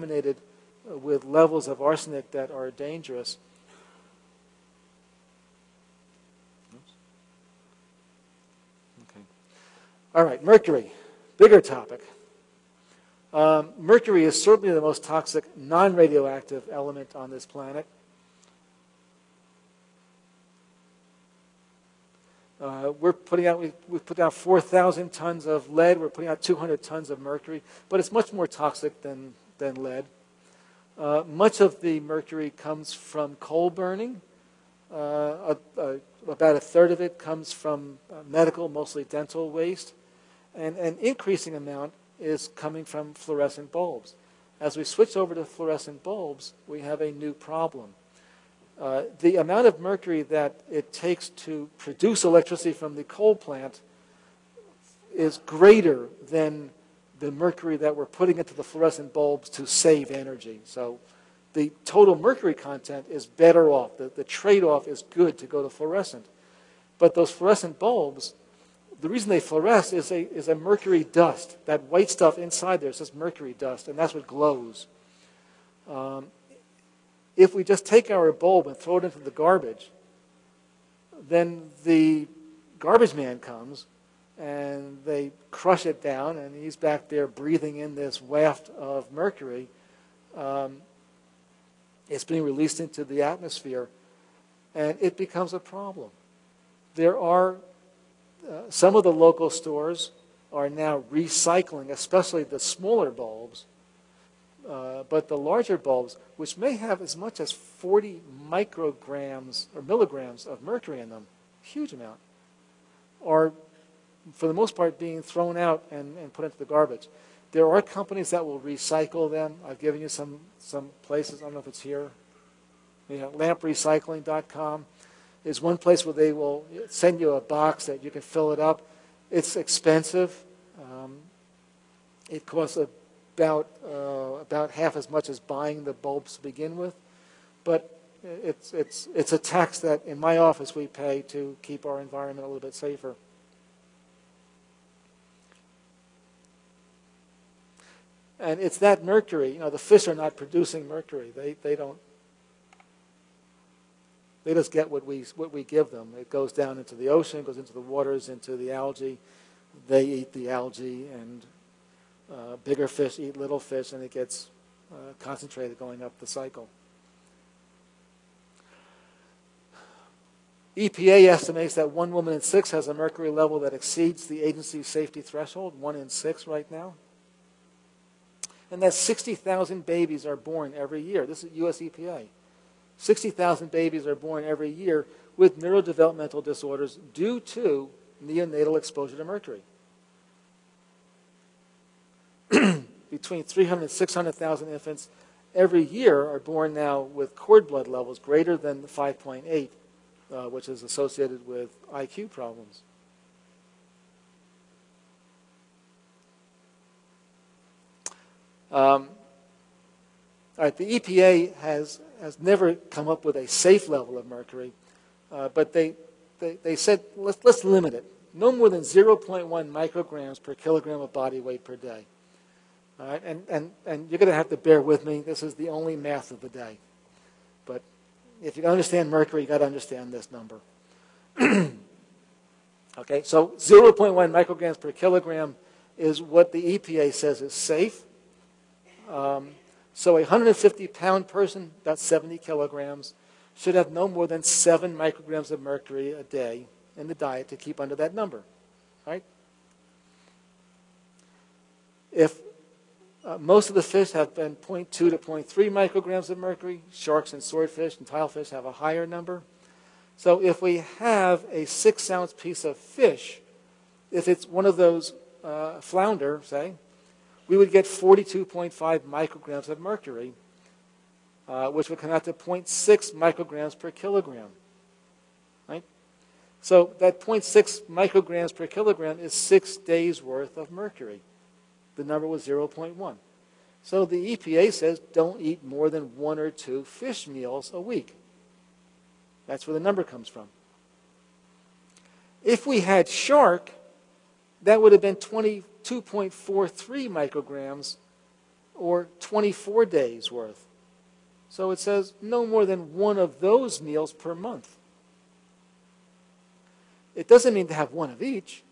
contaminated with levels of arsenic that are dangerous. Okay. All right, mercury, bigger topic. Mercury is certainly the most toxic non-radioactive element on this planet. We've put out 4,000 tons of lead. We're putting out 200 tons of mercury, but it's much more toxic than lead. Much of the mercury comes from coal burning. About a third of it comes from medical, mostly dental waste. And an increasing amount is coming from fluorescent bulbs. As we switch over to fluorescent bulbs, we have a new problem. The amount of mercury that it takes to produce electricity from the coal plant is greater than the mercury that we're putting into the fluorescent bulbs to save energy. So the total mercury content is better off. The trade-off is good to go to fluorescent. But those fluorescent bulbs, the reason they fluoresce is a mercury dust. That white stuff inside there is just mercury dust, and that's what glows. If we just take our bulb and throw it into the garbage, then the garbage man comes and they crush it down, and he's back there breathing in this waft of mercury. It's being released into the atmosphere, and it becomes a problem. There are some of the local stores are now recycling, especially the smaller bulbs. But the larger bulbs, which may have as much as 40 micrograms or milligrams of mercury in them, huge amount, are for the most part being thrown out and put into the garbage. There are companies that will recycle them. I've given you some places. I don't know if it's here. Lamprecycling.com is one place where they will send you a box that you can fill it up. It's expensive. It costs about half as much as buying the bulbs to begin with, but it's a tax that in my office we pay to keep our environment a little bit safer. And it's that mercury. The fish are not producing mercury. They don't. They just get what we give them. It goes down into the ocean, goes into the waters, into the algae. They eat the algae, and bigger fish eat little fish, and it gets concentrated going up the cycle. EPA estimates that 1 woman in 6 has a mercury level that exceeds the agency's safety threshold, 1 in 6 right now. And that 60,000 babies are born every year. This is US EPA. 60,000 babies are born every year with neurodevelopmental disorders due to neonatal exposure to mercury. Between 300,000 and 600,000 infants every year are born now with cord blood levels greater than 5.8, which is associated with IQ problems. All right, the EPA has never come up with a safe level of mercury, but they said let's limit it. No more than 0.1 micrograms per kilogram of body weight per day. All right, and you're going to have to bear with me. This is the only math of the day. But if you understand mercury, you've got to understand this number. Okay, so 0.1 micrograms per kilogram is what the EPA says is safe. So a 150-pound person, about 70 kilograms, should have no more than 7 micrograms of mercury a day in the diet to keep under that number. Right? If most of the fish have been 0.2 to 0.3 micrograms of mercury, sharks and swordfish and tilefish have a higher number. So if we have a 6-ounce piece of fish, if it's one of those flounder, say, we would get 42.5 micrograms of mercury, which would come out to 0.6 micrograms per kilogram. Right? So that 0.6 micrograms per kilogram is 6 days' worth of mercury. The number was 0.1. So the EPA says don't eat more than 1 or 2 fish meals a week. That's where the number comes from. If we had shark, that would have been 22.43 micrograms or 24 days worth. So it says no more than one of those meals per month. It doesn't mean to have one of each,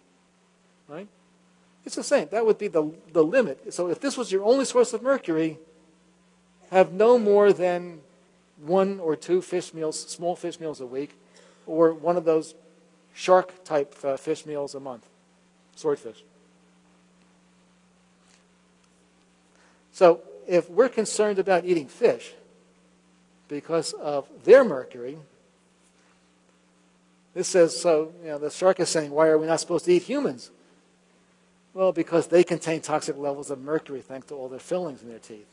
right? It's the same. That would be the limit. So if this was your only source of mercury, have no more than 1 or 2 fish meals, small fish meals a week, or one of those shark-type fish meals a month, swordfish. So if we're concerned about eating fish because of their mercury, this says, so the shark is saying, why are we not supposed to eat humans? Well, because they contain toxic levels of mercury thanks to all their fillings in their teeth.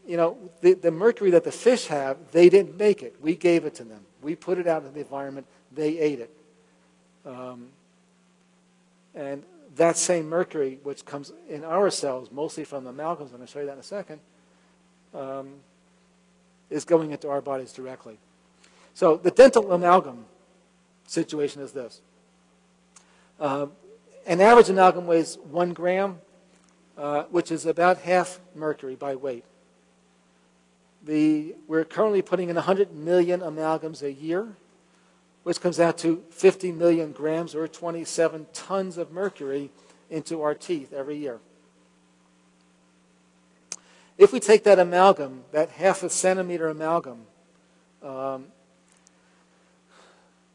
The mercury that the fish have, they didn't make it. We gave it to them. We put it out in the environment. They ate it. And that same mercury, which comes in our cells, mostly from amalgams, and I'll show you that in a second, is going into our bodies directly. So the dental amalgam situation is this. An average amalgam weighs 1 gram, which is about half mercury by weight. We're currently putting in 100 million amalgams a year, which comes out to 50 million grams or 27 tons of mercury into our teeth every year. If we take that amalgam, that half a centimeter amalgam, I'm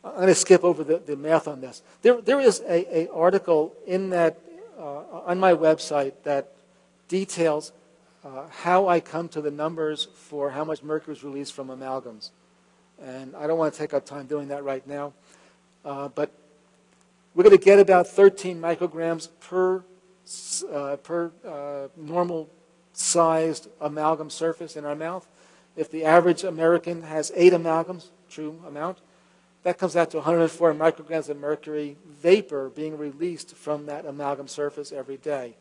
going to skip over the math on this. There is an article in that on my website that details how I come to the numbers for how much mercury is released from amalgams. And I don't want to take up time doing that right now. But we're going to get about 13 micrograms per normal-sized amalgam surface in our mouth. If the average American has 8 amalgams, true amount, that comes out to 104 micrograms of mercury vapor being released from that amalgam surface every day.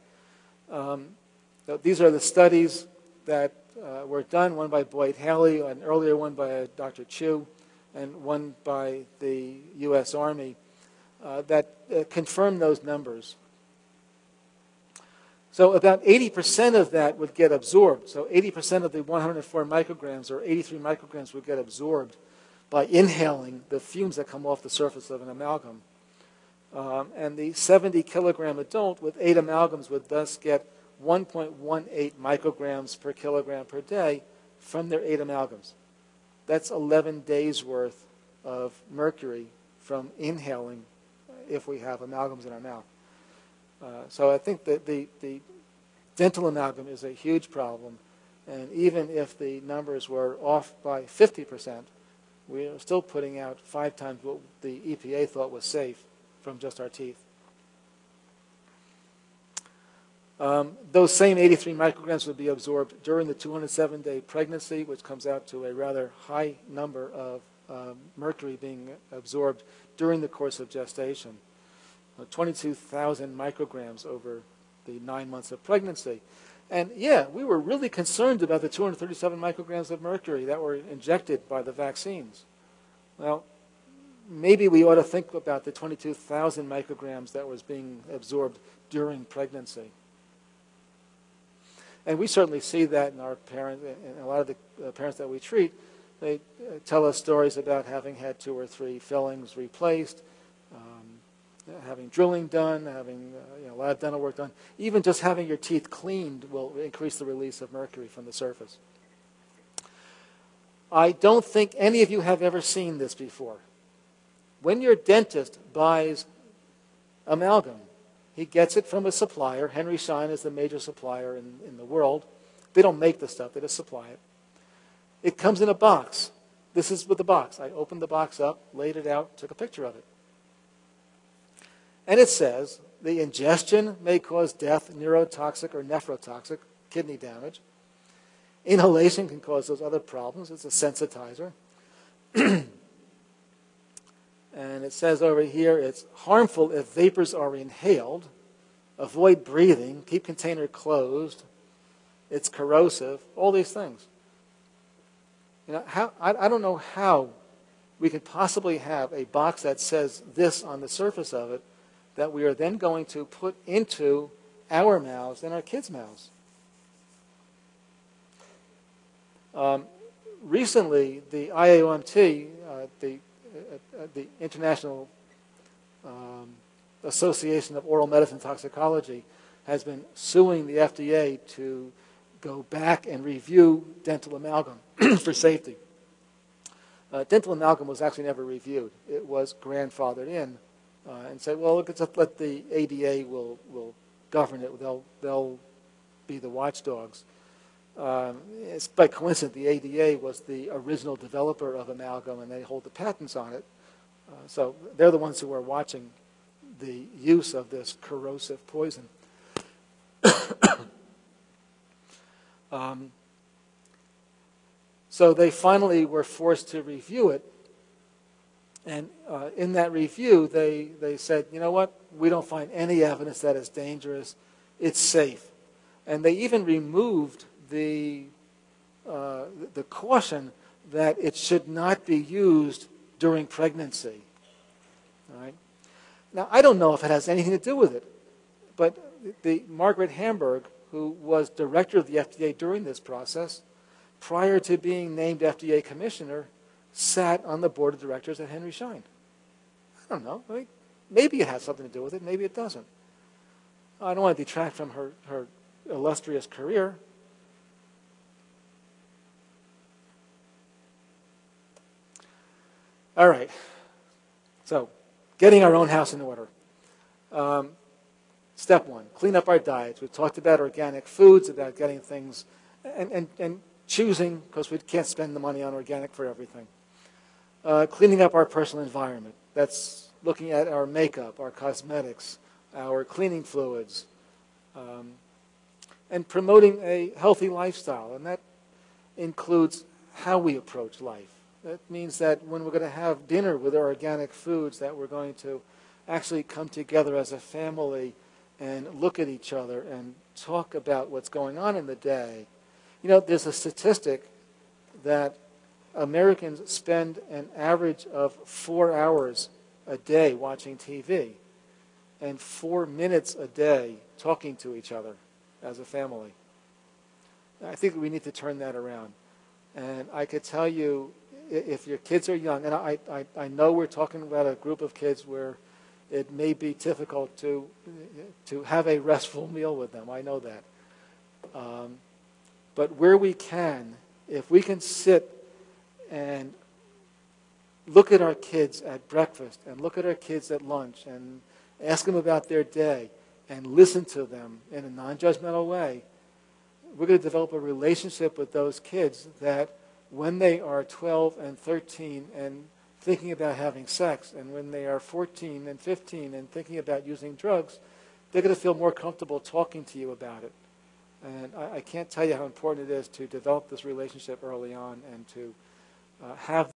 These are the studies that were done, one by Boyd Haley, an earlier one by Dr. Chu, and one by the U.S. Army that confirm those numbers. So about 80% of that would get absorbed. So 80% of the 104 micrograms or 83 micrograms would get absorbed by inhaling the fumes that come off the surface of an amalgam. And the 70 kilogram adult with 8 amalgams would thus get 1.18 micrograms per kilogram per day from their 8 amalgams. That's 11 days worth of mercury from inhaling if we have amalgams in our mouth. So I think that the dental amalgam is a huge problem. And even if the numbers were off by 50%, we are still putting out 5 times what the EPA thought was safe from just our teeth. Those same 83 micrograms would be absorbed during the 207-day pregnancy, which comes out to a rather high number of mercury being absorbed during the course of gestation. 22,000 micrograms over the 9 months of pregnancy. And yeah, we were really concerned about the 237 micrograms of mercury that were injected by the vaccines. Well, maybe we ought to think about the 22,000 micrograms that was being absorbed during pregnancy. And we certainly see that in our parents, and a lot of the parents that we treat. They tell us stories about having had 2 or 3 fillings replaced, having drilling done, having a lot of dental work done. Even just having your teeth cleaned will increase the release of mercury from the surface. I don't think any of you have ever seen this before. When your dentist buys amalgam, he gets it from a supplier. Henry Schein is the major supplier in the world. They don't make the stuff, they just supply it. It comes in a box. This is with the box. I opened the box up, laid it out, took a picture of it. And it says, the ingestion may cause death, neurotoxic or nephrotoxic, kidney damage. Inhalation can cause those other problems. It's a sensitizer. And it says over here, it's harmful if vapors are inhaled. Avoid breathing. Keep container closed. It's corrosive. All these things. I don't know how we could possibly have a box that says this on the surface of it that we are then going to put into our mouths and our kids' mouths. Recently, the IAOMT, the International Association of Oral Medicine Toxicology, has been suing the FDA to go back and review dental amalgam for safety. Dental amalgam was actually never reviewed. It was grandfathered in and said, well, let's let the ADA will govern it. They'll be the watchdogs. It's by coincidence the ADA was the original developer of amalgam, and they hold the patents on it. So they're the ones who are watching the use of this corrosive poison. So they finally were forced to review it. And in that review, they said, you know what? We don't find any evidence that it's dangerous. It's safe. And they even removed the caution that it should not be used during pregnancy. All right? Now, I don't know if it has anything to do with it, but the Margaret Hamburg, who was director of the FDA during this process, prior to being named FDA commissioner, sat on the board of directors at Henry Schein. I don't know. Maybe it has something to do with it. Maybe it doesn't. I don't want to detract from her illustrious career. All right. So, getting our own house in order. Step one, clean up our diets. We've talked about organic foods, about getting things, and choosing, because we can't spend the money on organic for everything. Cleaning up our personal environment. That's looking at our makeup, our cosmetics, our cleaning fluids, and promoting a healthy lifestyle. And that includes how we approach life. That means that when we're going to have dinner with our organic foods, that we're going to actually come together as a family and look at each other and talk about what's going on in the day. You know, there's a statistic that Americans spend an average of 4 hours a day watching TV and 4 minutes a day talking to each other as a family. I think we need to turn that around. And I could tell you, if your kids are young, and I know we're talking about a group of kids where it may be difficult to have a restful meal with them. I know that. But where we can, if we can sit and look at our kids at breakfast and look at our kids at lunch and ask them about their day and listen to them in a non-judgmental way, we're going to develop a relationship with those kids that when they are 12 and 13 and thinking about having sex, and when they are 14 and 15 and thinking about using drugs, they're going to feel more comfortable talking to you about it. And I can't tell you how important it is to develop this relationship early on and to have